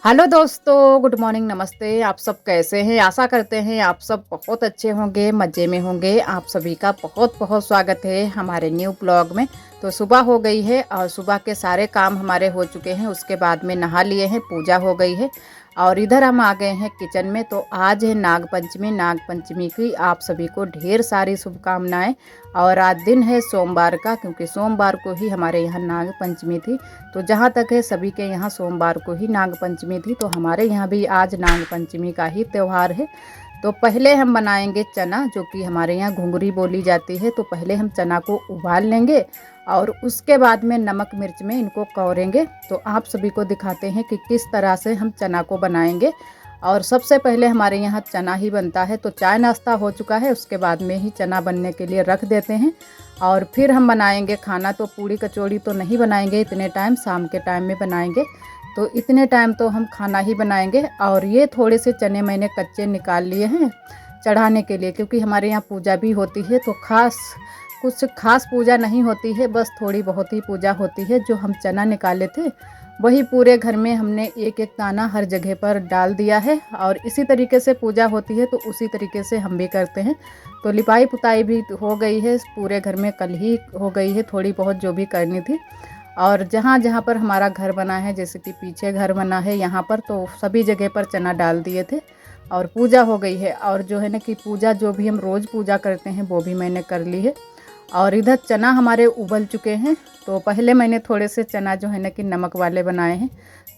Hello दोस्तों, good morning, नमस्ते। आप सब कैसे हैं? आशा करते हैं आप सब बहुत अच्छे होंगे, मज़े में होंगे। आप सभी का बहुत बहुत स्वागत है हमारे न्यू ब्लॉग में। तो सुबह हो गई है और सुबह के सारे काम हमारे हो चुके हैं। उसके बाद में नहा लिए हैं, पूजा हो गई है और इधर हम आ गए हैं किचन में। तो आज है नाग पंचमी। नाग पंचमी की आप सभी को ढेर सारी शुभकामनाएं। और आज दिन है सोमवार का, क्योंकि सोमवार को ही हमारे यहाँ नाग पंचमी थी। तो जहाँ तक है सभी के यहाँ सोमवार को ही नाग पंचमी थी, तो हमारे यहाँ भी आज नाग पंचमी का ही त्यौहार है। तो पहले हम बनाएंगे चना, जो कि हमारे यहाँ घुंगरी बोली जाती है। तो पहले हम चना को उबाल लेंगे और उसके बाद में नमक मिर्च में इनको कौरेंगे। तो आप सभी को दिखाते हैं कि किस तरह से हम चना को बनाएंगे। और सबसे पहले हमारे यहाँ चना ही बनता है। तो चाय नाश्ता हो चुका है, उसके बाद में ही चना बनने के लिए रख देते हैं और फिर हम बनाएंगे खाना। तो पूड़ी कचौड़ी तो नहीं बनाएंगे इतने टाइम, शाम के टाइम में बनाएंगे। तो इतने टाइम तो हम खाना ही बनाएंगे। और ये थोड़े से चने मैंने कच्चे निकाल लिए हैं चढ़ाने के लिए, क्योंकि हमारे यहाँ पूजा भी होती है। तो कुछ खास पूजा नहीं होती है, बस थोड़ी बहुत ही पूजा होती है। जो हम चना निकाले थे वही पूरे घर में हमने एक एक दाना हर जगह पर डाल दिया है। और इसी तरीके से पूजा होती है, तो उसी तरीके से हम भी करते हैं। तो लिपाई पुताई भी हो गई है पूरे घर में, कल ही हो गई है थोड़ी बहुत जो भी करनी थी। और जहाँ जहाँ पर हमारा घर बना है, जैसे कि पीछे घर बना है यहाँ पर, तो सभी जगह पर चना डाल दिए थे और पूजा हो गई है। और जो है ना कि पूजा जो भी हम रोज़ पूजा करते हैं वो भी मैंने कर ली है। और इधर चना हमारे उबल चुके हैं। तो पहले मैंने थोड़े से चना जो है ना कि नमक वाले बनाए हैं,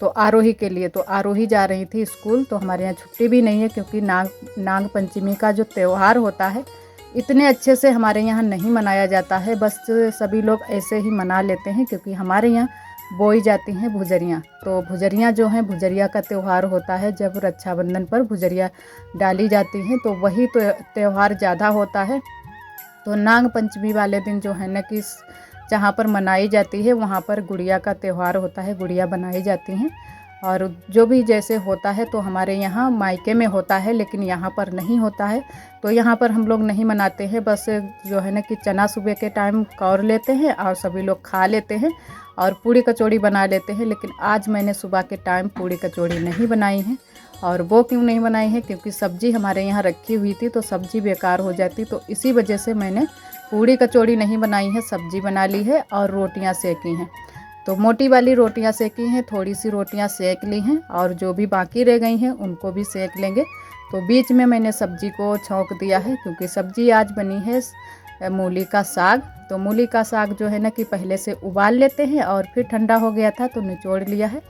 तो आरोही के लिए। तो आरोही जा रही थी स्कूल, तो हमारे यहाँ छुट्टी भी नहीं है, क्योंकि नाग पंचमी का जो त्यौहार होता है इतने अच्छे से हमारे यहाँ नहीं मनाया जाता है। बस सभी लोग ऐसे ही मना लेते हैं, क्योंकि हमारे यहाँ बोई जाती हैं भुजरियाँ। तो भुजरियाँ जो हैं, भुजरिया का त्यौहार होता है जब रक्षाबंधन पर भुजरिया डाली जाती हैं, तो वही तो त्यौहार ज़्यादा होता है। तो नाग पंचमी वाले दिन जो है ना कि जहाँ पर मनाई जाती है वहाँ पर गुड़िया का त्यौहार होता है, गुड़िया बनाई जाती हैं। और जो भी जैसे होता है, तो हमारे यहाँ मायके में होता है, लेकिन यहाँ पर नहीं होता है। तो यहाँ पर हम लोग नहीं मनाते हैं। बस जो है ना कि चना सुबह के टाइम कौर लेते हैं और सभी लोग खा लेते हैं और पूड़ी कचौड़ी बना लेते हैं। लेकिन आज मैंने सुबह के टाइम पूड़ी कचौड़ी नहीं बनाई है। और वो क्यों नहीं बनाई है, क्योंकि सब्ज़ी हमारे यहाँ रखी हुई थी, तो सब्ज़ी बेकार हो जाती। तो इसी वजह से मैंने पूड़ी कचौड़ी नहीं बनाई है, सब्ज़ी बना ली है और रोटियां सेकी हैं। तो मोटी वाली रोटियां सेकी हैं, थोड़ी सी रोटियां सेक ली हैं और जो भी बाकी रह गई हैं उनको भी सेक लेंगे। तो बीच में मैंने सब्ज़ी को छौंक दिया है, क्योंकि सब्ज़ी आज बनी है मूली का साग। तो मूली का साग जो है ना कि पहले से उबाल लेते हैं और फिर ठंडा हो गया था तो निचोड़ लिया है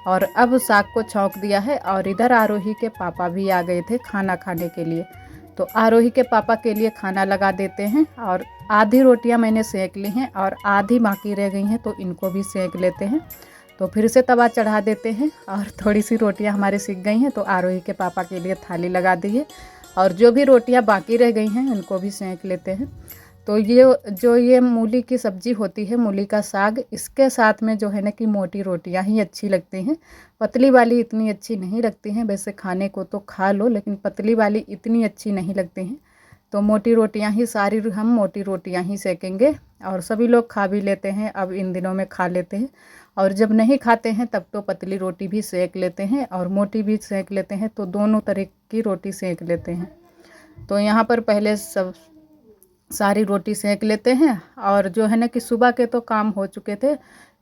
और अब साग को छौंक दिया है। और इधर आरोही के पापा भी आ गए थे खाना खाने के लिए। तो आरोही के पापा के लिए खाना लगा देते हैं। और आधी रोटियां मैंने सेक ली हैं और आधी बाकी रह गई हैं, तो इनको भी सेक लेते हैं। तो फिर से तवा चढ़ा देते हैं और थोड़ी सी रोटियां हमारे सिक गई हैं, तो आरोही के पापा के लिए थाली लगा दी है। और जो भी रोटियां बाकी रह गई हैं उनको भी सेक लेते हैं। तो ये मूली की सब्ज़ी होती है, मूली का साग, इसके साथ में जो है ना कि मोटी रोटियां ही अच्छी लगती हैं। पतली वाली इतनी अच्छी नहीं लगती हैं। वैसे खाने को तो खा लो, लेकिन पतली वाली इतनी अच्छी नहीं लगती हैं। तो मोटी रोटियां ही हम मोटी रोटियां ही सेकेंगे और सभी लोग खा भी लेते हैं। अब इन दिनों में खा लेते हैं, और जब नहीं खाते हैं तब तो पतली रोटी भी सेक लेते हैं और मोटी भी सेक लेते हैं। तो दोनों तरह की रोटी सेक लेते हैं। तो यहाँ पर पहले सब सारी रोटी सेक लेते हैं। और जो है ना कि सुबह के तो काम हो चुके थे,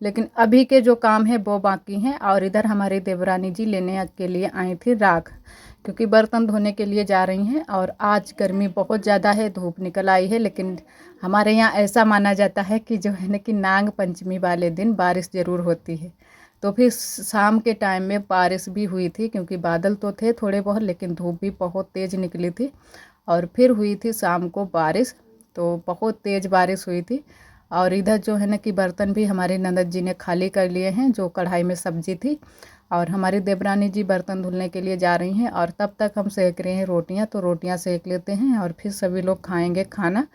लेकिन अभी के जो काम है वो बाकी हैं। और इधर हमारी देवरानी जी लेने के लिए आई थी राख, क्योंकि बर्तन धोने के लिए जा रही हैं। और आज गर्मी बहुत ज़्यादा है, धूप निकल आई है, लेकिन हमारे यहाँ ऐसा माना जाता है कि जो है ना कि नाग पंचमी वाले दिन बारिश ज़रूर होती है। तो फिर शाम के टाइम में बारिश भी हुई थी, क्योंकि बादल तो थे थोड़े बहुत, लेकिन धूप भी बहुत तेज़ निकली थी। और फिर हुई थी शाम को बारिश, तो बहुत तेज़ बारिश हुई थी। और इधर जो है ना कि बर्तन भी हमारे ननद जी ने खाली कर लिए हैं, जो कढ़ाई में सब्जी थी। और हमारी देवरानी जी बर्तन धुलने के लिए जा रही हैं और तब तक हम सेक रहे हैं रोटियां। तो रोटियां सेक लेते हैं और फिर सभी लोग खाएंगे खाना।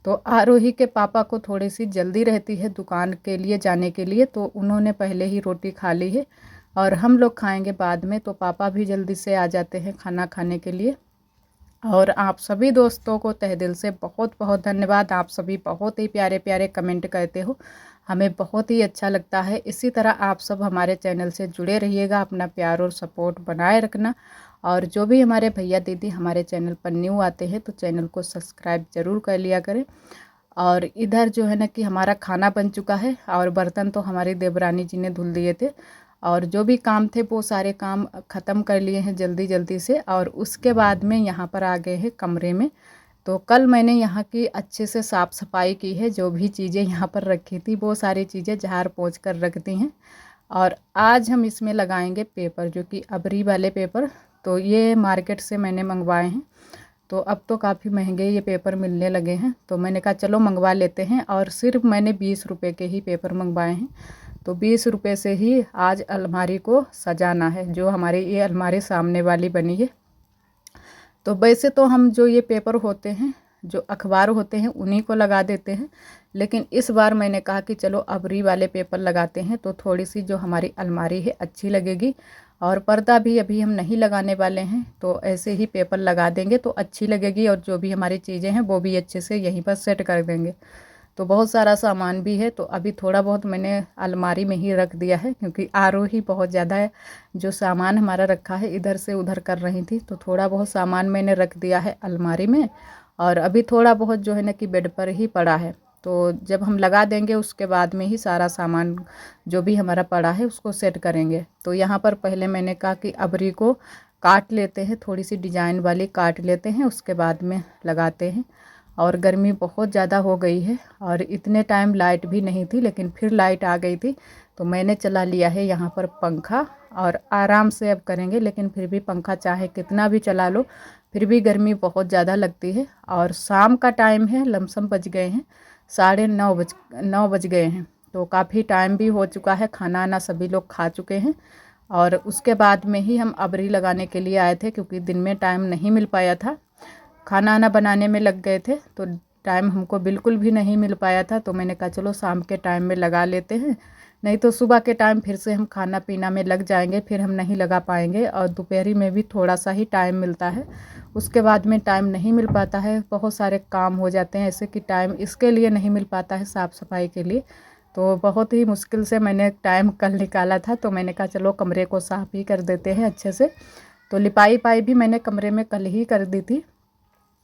तो आरोही के पापा को थोड़ी सी जल्दी रहती है दुकान के लिए जाने के लिए, तो उन्होंने पहले ही रोटी खा ली है और हम लोग खाएंगे बाद में। तो पापा भी जल्दी से आ जाते हैं खाना खाने के लिए। और आप सभी दोस्तों को तहे दिल से बहुत बहुत धन्यवाद। आप सभी बहुत ही प्यारे प्यारे कमेंट करते हो। हमें बहुत ही अच्छा लगता है। इसी तरह आप सब हमारे चैनल से जुड़े रहिएगा, अपना प्यार और सपोर्ट बनाए रखना। और जो भी हमारे भैया दीदी हमारे चैनल पर न्यू आते हैं तो चैनल को सब्सक्राइब ज़रूर कर लिया करें। और इधर जो है ना कि हमारा खाना बन चुका है और बर्तन तो हमारी देवरानी जी ने धुल दिए थे, और जो भी काम थे वो सारे काम ख़त्म कर लिए हैं जल्दी जल्दी से। और उसके बाद में यहाँ पर आ गए हैं कमरे में। तो कल मैंने यहाँ की अच्छे से साफ़ सफाई की है, जो भी चीज़ें यहाँ पर रखी थी वो सारी चीज़ें झाड़ पोंछ कर रख दी हैं। और आज हम इसमें लगाएंगे पेपर, जो कि अबरी वाले पेपर। तो ये मार्केट से मैंने मंगवाए हैं, तो अब तो काफ़ी महंगे ये पेपर मिलने लगे हैं, तो मैंने कहा चलो मंगवा लेते हैं। और सिर्फ मैंने 20 रुपये के ही पेपर मंगवाए हैं। तो 20 रुपये से ही आज अलमारी को सजाना है, जो हमारी ये अलमारी सामने वाली बनी है। तो वैसे तो हम जो ये पेपर होते हैं, जो अखबार होते हैं, उन्हीं को लगा देते हैं, लेकिन इस बार मैंने कहा कि चलो अबरी वाले पेपर लगाते हैं, तो थोड़ी सी जो हमारी अलमारी है अच्छी लगेगी। और पर्दा भी अभी हम नहीं लगाने वाले हैं, तो ऐसे ही पेपर लगा देंगे तो अच्छी लगेगी, और जो भी हमारी चीज़ें हैं वो भी अच्छे से यहीं पर सेट कर देंगे। तो बहुत सारा सामान भी है, तो अभी थोड़ा बहुत मैंने अलमारी में ही रख दिया है, क्योंकि आरोही बहुत ज़्यादा है। जो सामान हमारा रखा है इधर से उधर कर रही थी, तो थोड़ा बहुत सामान मैंने रख दिया है अलमारी में। और अभी थोड़ा बहुत जो है ना कि बेड पर ही पड़ा है, तो जब हम लगा देंगे उसके बाद में ही सारा सामान जो भी हमारा पड़ा है उसको सेट करेंगे। तो यहाँ पर पहले मैंने कहा कि अबरी को काट लेते हैं, थोड़ी सी डिजाइन वाली काट लेते हैं, उसके बाद में लगाते हैं। और गर्मी बहुत ज़्यादा हो गई है, और इतने टाइम लाइट भी नहीं थी, लेकिन फिर लाइट आ गई थी, तो मैंने चला लिया है यहाँ पर पंखा। और आराम से अब करेंगे, लेकिन फिर भी पंखा चाहे कितना भी चला लो फिर भी गर्मी बहुत ज़्यादा लगती है। और शाम का टाइम है, लमसम बज गए हैं 9:30 बज गए हैं, तो काफ़ी टाइम भी हो चुका है, खाना आना सभी लोग खा चुके हैं। और उसके बाद में ही हम अबरी लगाने के लिए आए थे, क्योंकि दिन में टाइम नहीं मिल पाया था, खाना आना बनाने में लग गए थे, तो टाइम हमको बिल्कुल भी नहीं मिल पाया था। तो मैंने कहा चलो शाम के टाइम में लगा लेते हैं, नहीं तो सुबह के टाइम फिर से हम खाना पीना में लग जाएंगे, फिर हम नहीं लगा पाएंगे। और दोपहरी में भी थोड़ा सा ही टाइम मिलता है, उसके बाद में टाइम नहीं मिल पाता है, बहुत सारे काम हो जाते हैं ऐसे कि टाइम इसके लिए नहीं मिल पाता है, साफ़ सफाई के लिए। तो बहुत ही मुश्किल से मैंने टाइम कल निकाला था, तो मैंने कहा चलो कमरे को साफ़ ही कर देते हैं अच्छे से। तो लिपाई पाई भी मैंने कमरे में कल ही कर दी थी।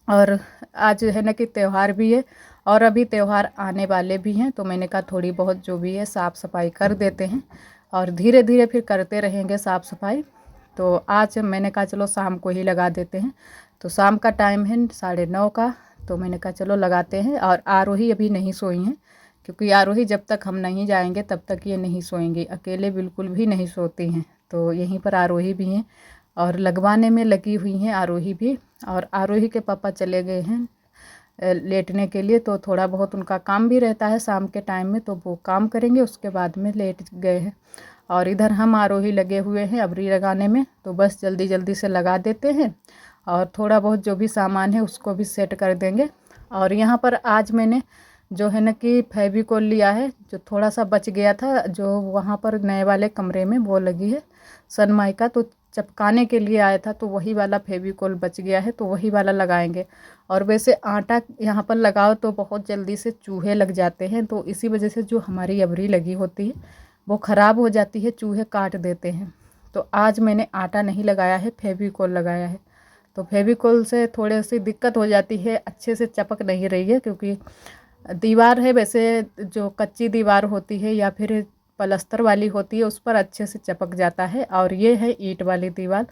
और आज है ना कि त्यौहार भी है, और अभी त्यौहार आने वाले भी हैं, तो मैंने कहा थोड़ी बहुत जो भी है साफ़ सफाई कर देते हैं, और धीरे धीरे फिर करते रहेंगे साफ़ सफाई। तो आज मैंने कहा चलो शाम को ही लगा देते हैं। तो शाम का टाइम है 9:30 का, तो मैंने कहा चलो लगाते हैं। और आरोही अभी नहीं सोई हैं, क्योंकि आरोही जब तक हम नहीं जाएंगे तब तक ये नहीं सोएंगी, अकेले बिल्कुल भी नहीं सोती हैं। तो यहीं पर आरोही भी हैं, और लगवाने में लगी हुई हैं आरोही भी। और आरोही के पापा चले गए हैं लेटने के लिए, तो थोड़ा बहुत उनका काम भी रहता है शाम के टाइम में, तो वो काम करेंगे, उसके बाद में लेट गए हैं। और इधर हम आरोही लगे हुए हैं अबरी लगाने में, तो बस जल्दी जल्दी से लगा देते हैं, और थोड़ा बहुत जो भी सामान है उसको भी सेट कर देंगे। और यहाँ पर आज मैंने जो है ना कि फेविकोल लिया है, जो थोड़ा सा बच गया था, जो वहाँ पर नए वाले कमरे में वो लगी है सनमाइका, तो चिपकाने के लिए आया था, तो वही वाला फेविकोल बच गया है, तो वही वाला लगाएंगे। और वैसे आटा यहाँ पर लगाओ तो बहुत जल्दी से चूहे लग जाते हैं, तो इसी वजह से जो हमारी अबरी लगी होती है वो ख़राब हो जाती है, चूहे काट देते हैं। तो आज मैंने आटा नहीं लगाया है, फेविकोल लगाया है। तो फेविकोल से थोड़ी सी दिक्कत हो जाती है, अच्छे से चिपक नहीं रही है, क्योंकि दीवार है वैसे जो कच्ची दीवार होती है या फिर पलस्तर वाली होती है उस पर अच्छे से चिपक जाता है, और ये है ईंट वाली दीवार,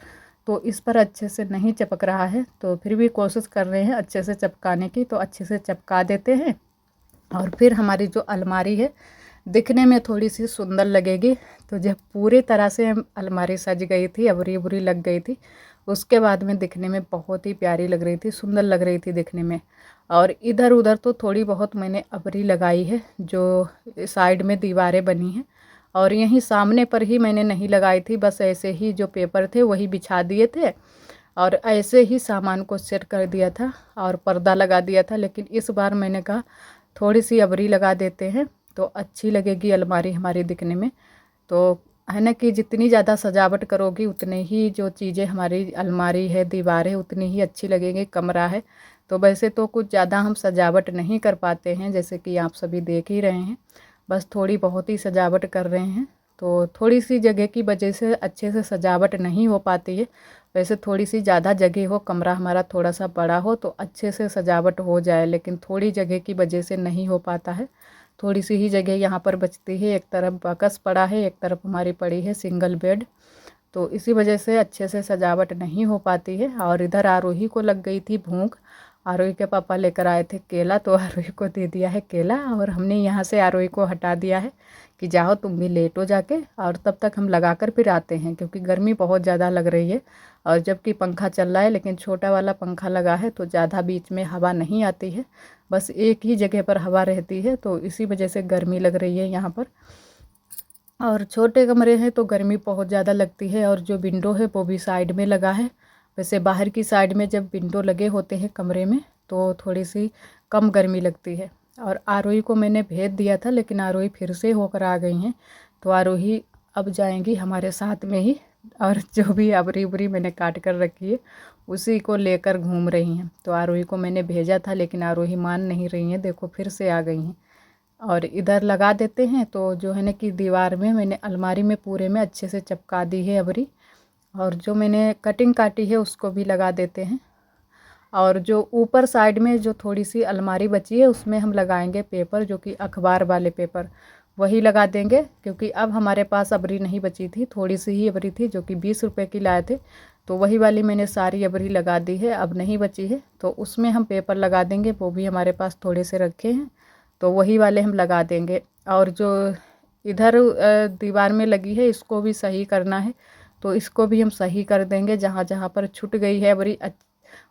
तो इस पर अच्छे से नहीं चिपक रहा है। तो फिर भी कोशिश कर रहे हैं अच्छे से चिपकाने की, तो अच्छे से चिपका देते हैं। और फिर हमारी जो अलमारी है दिखने में थोड़ी सी सुंदर लगेगी। तो जब पूरी तरह से अलमारी सज गई थी, अबरी बुरी लग गई थी, उसके बाद में दिखने में बहुत ही प्यारी लग रही थी, सुंदर लग रही थी दिखने में। और इधर उधर तो थोड़ी बहुत मैंने अबरी लगाई है, जो साइड में दीवारें बनी हैं, और यहीं सामने पर ही मैंने नहीं लगाई थी, बस ऐसे ही जो पेपर थे वही बिछा दिए थे, और ऐसे ही सामान को सेट कर दिया था और पर्दा लगा दिया था। लेकिन इस बार मैंने कहा थोड़ी सी अबरी लगा देते हैं, तो अच्छी लगेगी अलमारी हमारी दिखने में। तो है ना कि जितनी ज़्यादा सजावट करोगी उतने ही जो चीज़ें हमारी अलमारी है, दीवार है, उतनी ही अच्छी लगेगी, कमरा है। तो वैसे तो कुछ ज़्यादा हम सजावट नहीं कर पाते हैं, जैसे कि आप सभी देख ही रहे हैं। बस थोड़ी बहुत ही सजावट कर रहे हैं। तो थोड़ी सी जगह की वजह से अच्छे से सजावट नहीं हो पाती है। वैसे थोड़ी सी ज़्यादा जगह हो, कमरा हमारा थोड़ा सा बड़ा हो तो अच्छे से सजावट हो जाए, लेकिन थोड़ी जगह की वजह से नहीं हो पाता है। थोड़ी सी ही जगह यहाँ पर बचती है। एक तरफ बॉक्स पड़ा है, एक तरफ हमारी पड़ी है सिंगल बेड, तो इसी वजह से अच्छे से सजावट नहीं हो पाती है। और इधर आरोही को लग गई थी भूख। आरोही के पापा लेकर आए थे केला, तो आरोही को दे दिया है केला और हमने यहाँ से आरोही को हटा दिया है कि जाओ तुम भी लेटो जाके, और तब तक हम लगा कर फिर आते हैं, क्योंकि गर्मी बहुत ज़्यादा लग रही है। और जबकि पंखा चल रहा है, लेकिन छोटा वाला पंखा लगा है तो ज़्यादा बीच में हवा नहीं आती है, बस एक ही जगह पर हवा रहती है, तो इसी वजह से गर्मी लग रही है यहाँ पर। और छोटे कमरे हैं तो गर्मी बहुत ज़्यादा लगती है। और जो विंडो है वो भी साइड में लगा है। वैसे बाहर की साइड में जब विंडो लगे होते हैं कमरे में तो थोड़ी सी कम गर्मी लगती है। और आरोही को मैंने भेज दिया था, लेकिन आरोही फिर से होकर आ गई हैं, तो आरोही अब जाएंगी हमारे साथ में ही। और जो भी अबरी उबरी मैंने काट कर रखी है उसी को लेकर घूम रही हैं। तो आरोही को मैंने भेजा था, लेकिन आरोही मान नहीं रही हैं, देखो फिर से आ गई हैं। और इधर लगा देते हैं, तो जो है ना कि दीवार में मैंने अलमारी में पूरे में अच्छे से चिपका दी है अबरी। और जो मैंने कटिंग काटी है उसको भी लगा देते हैं। और जो ऊपर साइड में जो थोड़ी सी अलमारी बची है उसमें हम लगाएंगे पेपर, जो कि अखबार वाले पेपर वही लगा देंगे, क्योंकि अब हमारे पास अबरी नहीं बची थी, थोड़ी सी ही अबरी थी जो कि 20 रुपए की लाए थे, तो वही वाली मैंने सारी अबरी लगा दी है। अब नहीं बची है तो उसमें हम पेपर लगा देंगे, वो भी हमारे पास थोड़े से रखे हैं तो वही वाले हम लगा देंगे। और जो इधर दीवार में लगी है इसको भी सही करना है, तो इसको भी हम सही कर देंगे। जहाँ जहाँ पर छूट गई है अबरी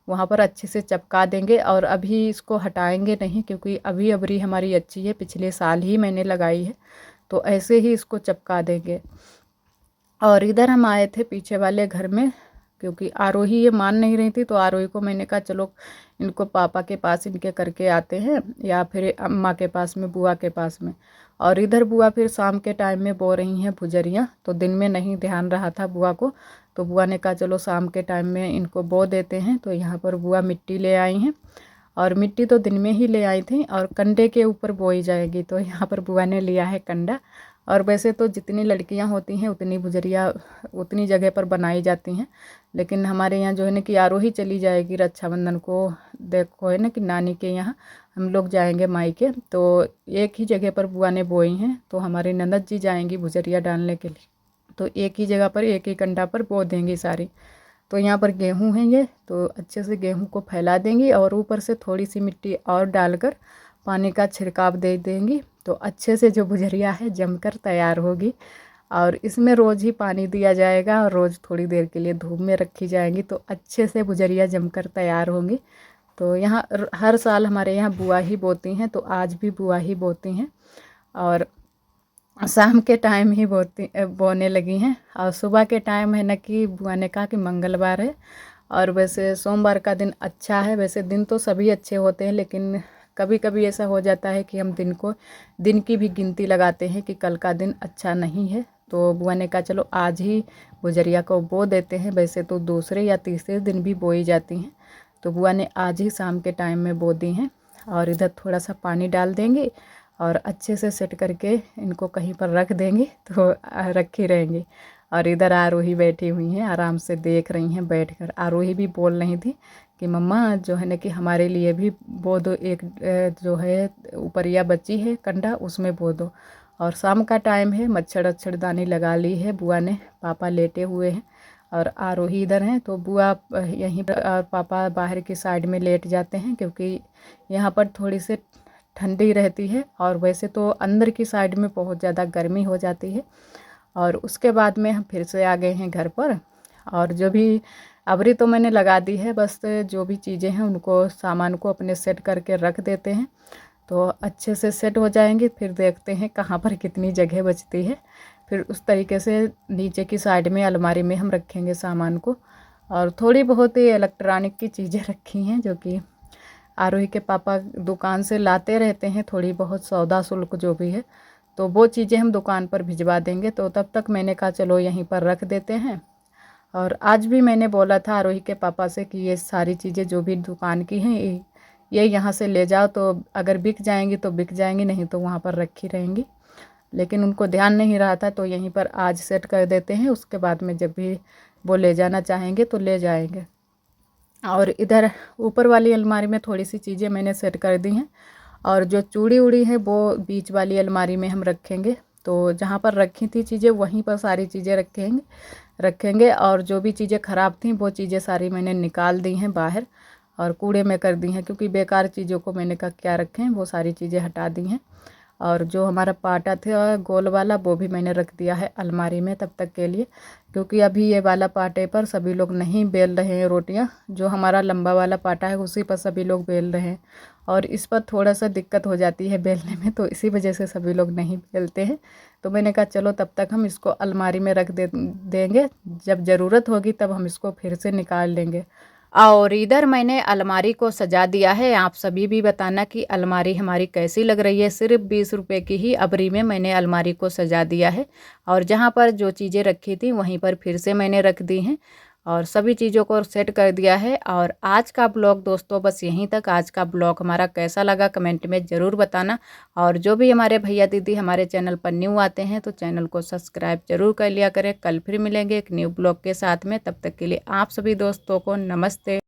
वहाँ पर अच्छे से चिपका देंगे। और अभी इसको हटाएंगे नहीं, क्योंकि अभी अबरी हमारी अच्छी है, पिछले साल ही मैंने लगाई है, तो ऐसे ही इसको चिपका देंगे। और इधर हम आए थे पीछे वाले घर में, क्योंकि आरोही ये मान नहीं रही थी, तो आरोही को मैंने कहा चलो इनको पापा के पास इनके करके आते हैं, या फिर अम्मा के पास में, बुआ के पास में। और इधर बुआ फिर शाम के टाइम में बो रही हैं भुजरियाँ, तो दिन में नहीं ध्यान रहा था बुआ को, तो बुआ ने कहा चलो शाम के टाइम में इनको बो देते हैं। तो यहाँ पर बुआ मिट्टी ले आई हैं, और मिट्टी तो दिन में ही ले आई थी, और कंडे के ऊपर बोई जाएगी, तो यहाँ पर बुआ ने लिया है कंडा। और वैसे तो जितनी लड़कियां होती हैं उतनी भुजरिया उतनी जगह पर बनाई जाती हैं, लेकिन हमारे यहाँ जो है ना कि आरोही चली जाएगी रक्षाबंधन को, देखो है ना कि नानी के यहाँ हम लोग जाएंगे मायके, तो एक ही जगह पर बुआ ने बोई हैं, तो हमारी ननद जी जाएंगी भुजरिया डालने के लिए, तो एक ही जगह पर एक ही कंडा पर बो देंगी सारी। तो यहाँ पर गेहूँ है ये, तो अच्छे से गेहूँ को फैला देंगी और ऊपर से थोड़ी सी मिट्टी और डालकर पानी का छिड़काव दे देंगी, तो अच्छे से जो भुजरिया है जमकर तैयार होगी। और इसमें रोज़ ही पानी दिया जाएगा और रोज़ थोड़ी देर के लिए धूप में रखी जाएंगी, तो अच्छे से भुजरिया जमकर तैयार होंगी। तो यहाँ हर साल हमारे यहाँ बुआ ही बोती हैं, तो आज भी बुआ ही बोती हैं। और शाम के टाइम ही बोने लगी हैं। और सुबह के टाइम है ना कि बुआ ने कहा कि मंगलवार है, और वैसे सोमवार का दिन अच्छा है। वैसे दिन तो सभी अच्छे होते हैं, लेकिन कभी कभी ऐसा हो जाता है कि हम दिन की भी गिनती लगाते हैं कि कल का दिन अच्छा नहीं है। तो बुआ ने कहा चलो आज ही गुजरिया को बो देते हैं, वैसे तो दूसरे या तीसरे दिन भी बोई जाती हैं, तो बुआ ने आज ही शाम के टाइम में बो दी हैं। और इधर थोड़ा सा पानी डाल देंगे और अच्छे से सेट करके इनको कहीं पर रख देंगे, तो रखी रहेंगी। और इधर आरोही बैठी हुई हैं, आराम से देख रही हैं बैठकर। आरोही भी बोल रही थी कि मम्मा जो है ना कि हमारे लिए भी बो दो, एक जो है ऊपरिया बच्ची है कंडा उसमें बो दो। और शाम का टाइम है, मच्छरदानी लगा ली है बुआ ने, पापा लेटे हुए हैं और आरोही इधर हैं, तो बुआ यहीं पर और पापा बाहर की साइड में लेट जाते हैं, क्योंकि यहाँ पर थोड़ी सी ठंडी रहती है। और वैसे तो अंदर की साइड में बहुत ज़्यादा गर्मी हो जाती है। और उसके बाद में हम फिर से आ गए हैं घर पर, और जो भी अबरी तो मैंने लगा दी है, बस जो भी चीज़ें हैं उनको सामान को अपने सेट करके रख देते हैं, तो अच्छे से सेट हो जाएंगे। फिर देखते हैं कहाँ पर कितनी जगह बचती है, फिर उस तरीके से नीचे की साइड में अलमारी में हम रखेंगे सामान को। और थोड़ी बहुत ही इलेक्ट्रॉनिक की चीज़ें रखी हैं, जो कि आरोही के पापा दुकान से लाते रहते हैं, थोड़ी बहुत सौदा शुल्क जो भी है, तो वो चीज़ें हम दुकान पर भिजवा देंगे। तो तब तक मैंने कहा चलो यहीं पर रख देते हैं। और आज भी मैंने बोला था आरोही के पापा से कि ये सारी चीज़ें जो भी दुकान की हैं ये यहाँ से ले जाओ, तो अगर बिक जाएंगी तो बिक जाएंगी, नहीं तो वहाँ पर रखी रहेंगी। लेकिन उनको ध्यान नहीं रहा था, तो यहीं पर आज सेट कर देते हैं। उसके बाद में जब भी वो ले जाना चाहेंगे तो ले जाएंगे। और इधर ऊपर वाली अलमारी में थोड़ी सी चीज़ें मैंने सेट कर दी हैं, और जो चूड़ी उड़ी है वो बीच वाली अलमारी में हम रखेंगे। तो जहाँ पर रखी थी चीज़ें वहीं पर सारी चीज़ें रखेंगे। और जो भी चीज़ें ख़राब थी वो चीज़ें सारी मैंने निकाल दी हैं बाहर और कूड़े में कर दी हैं, क्योंकि बेकार चीज़ों को मैंने कहा क्या रखें, वो सारी चीज़ें हटा दी हैं। और जो हमारा पाटा था गोल वाला वो भी मैंने रख दिया है अलमारी में तब तक के लिए, क्योंकि अभी ये वाला पाटे पर सभी लोग नहीं बेल रहे हैं रोटियां। जो हमारा लंबा वाला पाटा है उसी पर सभी लोग बेल रहे हैं, और इस पर थोड़ा सा दिक्कत हो जाती है बेलने में, तो इसी वजह से सभी लोग नहीं बेलते हैं। तो मैंने कहा चलो तब तक हम इसको अलमारी में रख देंगे, जब ज़रूरत होगी तब हम इसको फिर से निकाल लेंगे। और इधर मैंने अलमारी को सजा दिया है। आप सभी भी बताना कि अलमारी हमारी कैसी लग रही है। सिर्फ 20 रुपये की ही अबरी में मैंने अलमारी को सजा दिया है, और जहाँ पर जो चीज़ें रखी थी वहीं पर फिर से मैंने रख दी हैं और सभी चीज़ों को सेट कर दिया है। और आज का ब्लॉग दोस्तों बस यहीं तक। आज का ब्लॉग हमारा कैसा लगा कमेंट में ज़रूर बताना। और जो भी हमारे भैया दीदी हमारे चैनल पर न्यू आते हैं तो चैनल को सब्सक्राइब जरूर कर लिया करें। कल फिर मिलेंगे एक न्यू ब्लॉग के साथ में, तब तक के लिए आप सभी दोस्तों को नमस्ते।